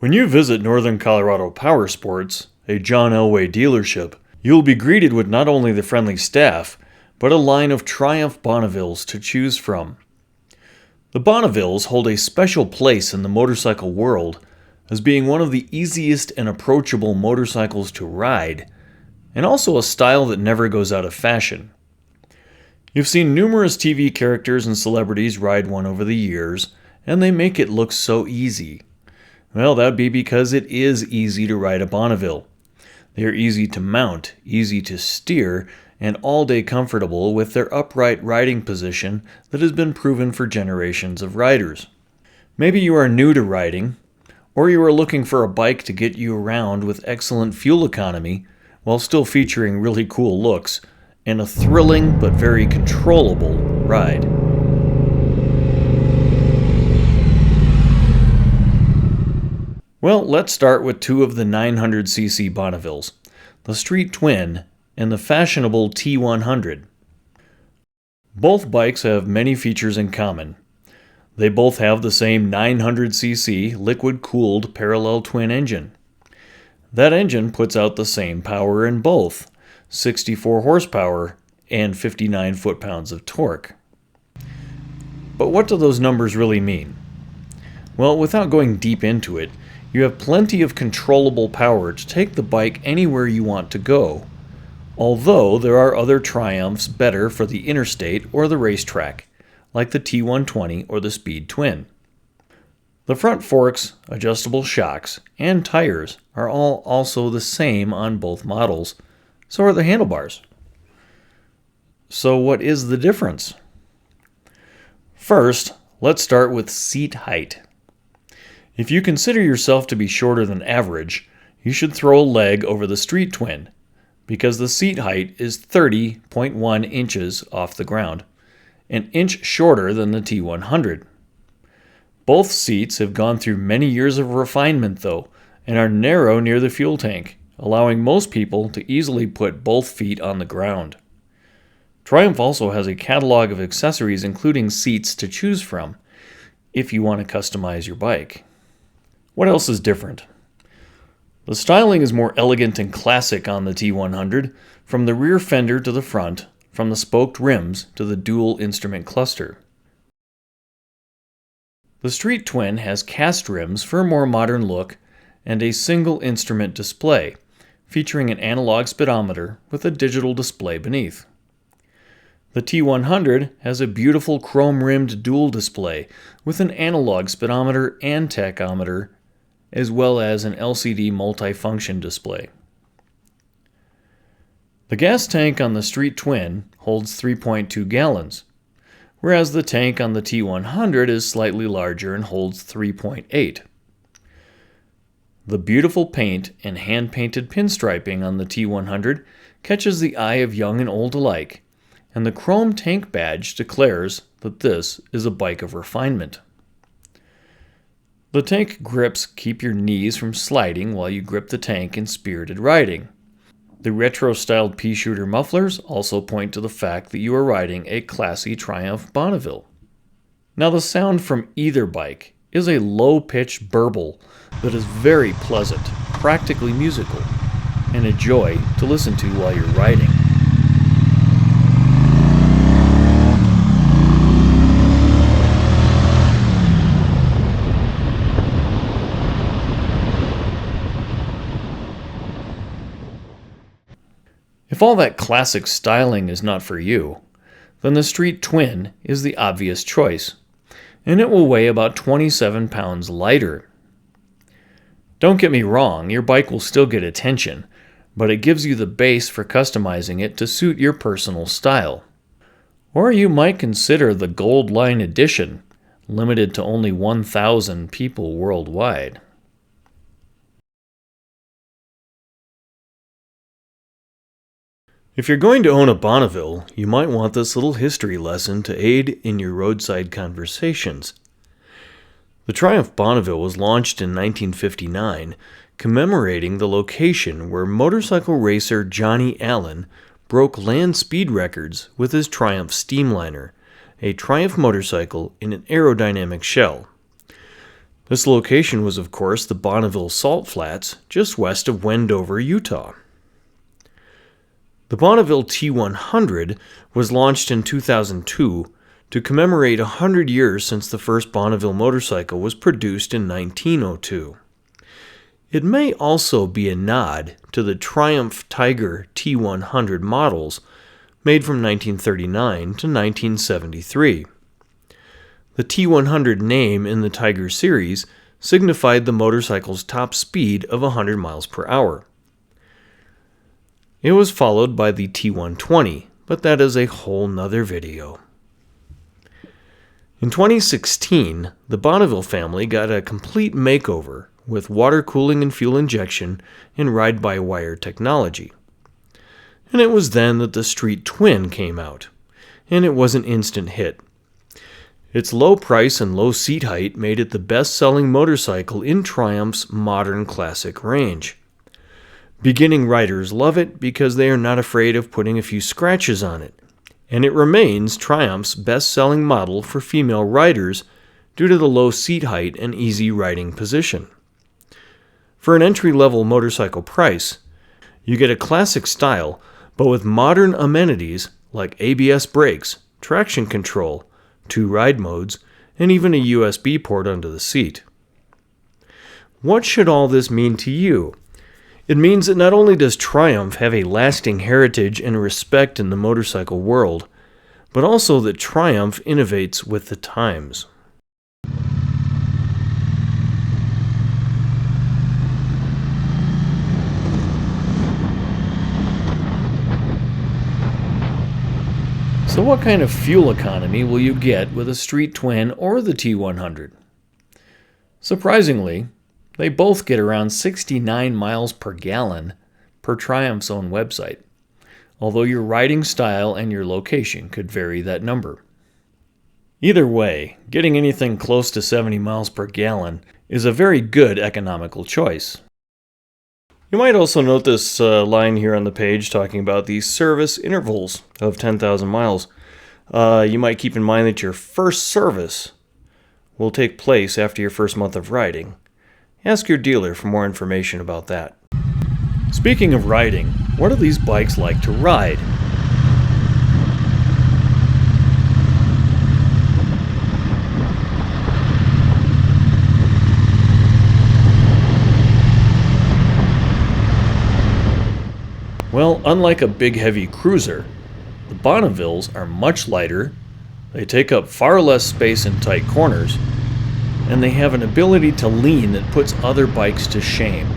When you visit Northern Colorado Power Sports, a John Elway dealership, you'll be greeted with not only the friendly staff, but a line of Triumph Bonnevilles to choose from. The Bonnevilles hold a special place in the motorcycle world as being one of the easiest and approachable motorcycles to ride, and also a style that never goes out of fashion. You've seen numerous TV characters and celebrities ride one over the years, and they make it look so easy. Well, that'd be because it is easy to ride a Bonneville. They are easy to mount, easy to steer, and all-day comfortable with their upright riding position that has been proven for generations of riders. Maybe you are new to riding, or you are looking for a bike to get you around with excellent fuel economy while still featuring really cool looks and a thrilling but very controllable ride. Well, let's start with two of the 900cc Bonnevilles, the Street Twin and the fashionable T100. Both bikes have many features in common. They both have the same 900cc liquid-cooled parallel twin engine. That engine puts out the same power in both, 64 horsepower and 59 foot-pounds of torque. But what do those numbers really mean? Well, without going deep into it, you have plenty of controllable power to take the bike anywhere you want to go, although there are other Triumphs better for the interstate or the racetrack, like the T120 or the Speed Twin. The front forks, adjustable shocks, and tires are all also the same on both models, so are the handlebars. So what is the difference? First, let's start with seat height. If you consider yourself to be shorter than average, you should throw a leg over the Street Twin, because the seat height is 30.1 inches off the ground, an inch shorter than the T100. Both seats have gone through many years of refinement though, and are narrow near the fuel tank, allowing most people to easily put both feet on the ground. Triumph also has a catalog of accessories including seats to choose from, if you want to customize your bike. What else is different? The styling is more elegant and classic on the T100, from the rear fender to the front, from the spoked rims to the dual instrument cluster. The Street Twin has cast rims for a more modern look and a single instrument display, featuring an analog speedometer with a digital display beneath. The T100 has a beautiful chrome-rimmed dual display with an analog speedometer and tachometer, as well as an LCD multifunction display. The gas tank on the Street Twin holds 3.2 gallons, whereas the tank on the T100 is slightly larger and holds 3.8. The beautiful paint and hand-painted pinstriping on the T100 catches the eye of young and old alike, and the chrome tank badge declares that this is a bike of refinement. The tank grips keep your knees from sliding while you grip the tank in spirited riding. The retro-styled pea-shooter mufflers also point to the fact that you are riding a classy Triumph Bonneville. Now the sound from either bike is a low-pitched burble that is very pleasant, practically musical, and a joy to listen to while you're riding. If all that classic styling is not for you, then the Street Twin is the obvious choice, and it will weigh about 27 pounds lighter. Don't get me wrong, your bike will still get attention, but it gives you the base for customizing it to suit your personal style. Or you might consider the Gold Line Edition, limited to only 1,000 people worldwide. If you're going to own a Bonneville, you might want this little history lesson to aid in your roadside conversations. The Triumph Bonneville was launched in 1959, commemorating the location where motorcycle racer Johnny Allen broke land speed records with his Triumph Steamliner, a Triumph motorcycle in an aerodynamic shell. This location was, of course, the Bonneville Salt Flats, just west of Wendover, Utah. The Bonneville T100 was launched in 2002 to commemorate 100 years since the first Bonneville motorcycle was produced in 1902. It may also be a nod to the Triumph Tiger T100 models made from 1939 to 1973. The T100 name in the Tiger series signified the motorcycle's top speed of 100 miles per hour. It was followed by the T120, but that is a whole nother video. In 2016, the Bonneville family got a complete makeover with water cooling and fuel injection and ride-by-wire technology. And it was then that the Street Twin came out, and it was an instant hit. Its low price and low seat height made it the best-selling motorcycle in Triumph's modern classic range. Beginning riders love it because they are not afraid of putting a few scratches on it, and it remains Triumph's best-selling model for female riders due to the low seat height and easy riding position. For an entry-level motorcycle price, you get a classic style, but with modern amenities like ABS brakes, traction control, 2 ride modes, and even a USB port under the seat. What should all this mean to you? It means that not only does Triumph have a lasting heritage and respect in the motorcycle world, but also that Triumph innovates with the times. So what kind of fuel economy will you get with a Street Twin or the T100? Surprisingly, they both get around 69 miles per gallon per Triumph's own website, although your riding style and your location could vary that number. Either way, getting anything close to 70 miles per gallon is a very good economical choice. You might also note this line here on the page talking about the service intervals of 10,000 miles. You might keep in mind that your first service will take place after your first month of riding. Ask your dealer for more information about that. Speaking of riding, what do these bikes like to ride? Well, unlike a big heavy cruiser, the Bonnevilles are much lighter, they take up far less space in tight corners, and they have an ability to lean that puts other bikes to shame.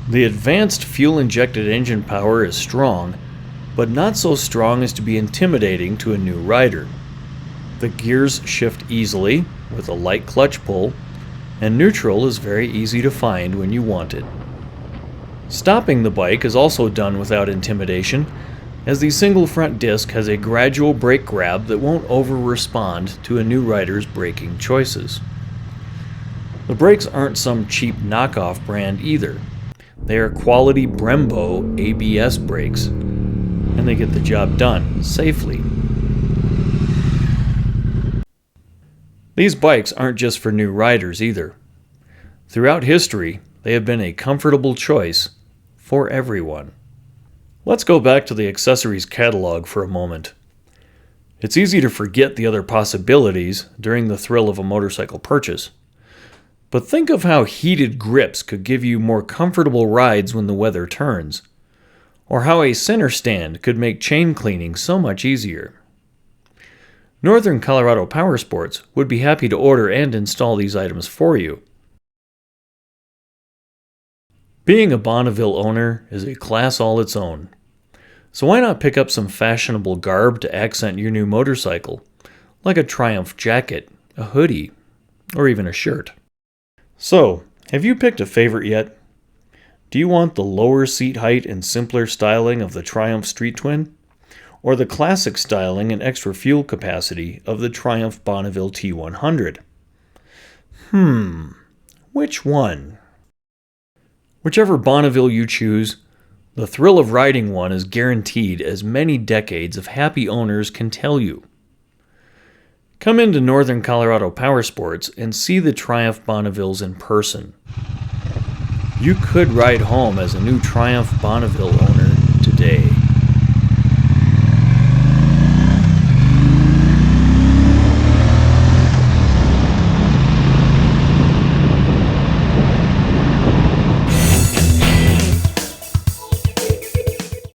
The advanced fuel-injected engine power is strong, but not so strong as to be intimidating to a new rider. The gears shift easily with a light clutch pull, and neutral is very easy to find when you want it. Stopping the bike is also done without intimidation, as the single front disc has a gradual brake grab that won't over-respond to a new rider's braking choices. The brakes aren't some cheap knockoff brand either. They are quality Brembo ABS brakes, and they get the job done safely. These bikes aren't just for new riders either. Throughout history, they have been a comfortable choice for everyone. Let's go back to the accessories catalog for a moment. It's easy to forget the other possibilities during the thrill of a motorcycle purchase. But think of how heated grips could give you more comfortable rides when the weather turns, or how a center stand could make chain cleaning so much easier. Northern Colorado Powersports would be happy to order and install these items for you. Being a Bonneville owner is a class all its own. So why not pick up some fashionable garb to accent your new motorcycle, like a Triumph jacket, a hoodie, or even a shirt? So, have you picked a favorite yet? Do you want the lower seat height and simpler styling of the Triumph Street Twin? Or the classic styling and extra fuel capacity of the Triumph Bonneville T100? Which one? Whichever Bonneville you choose, The thrill of riding one is guaranteed, as many decades of happy owners can tell you. Come into Northern Colorado Powersports and see the Triumph Bonnevilles in person. You could ride home as a new Triumph Bonneville owner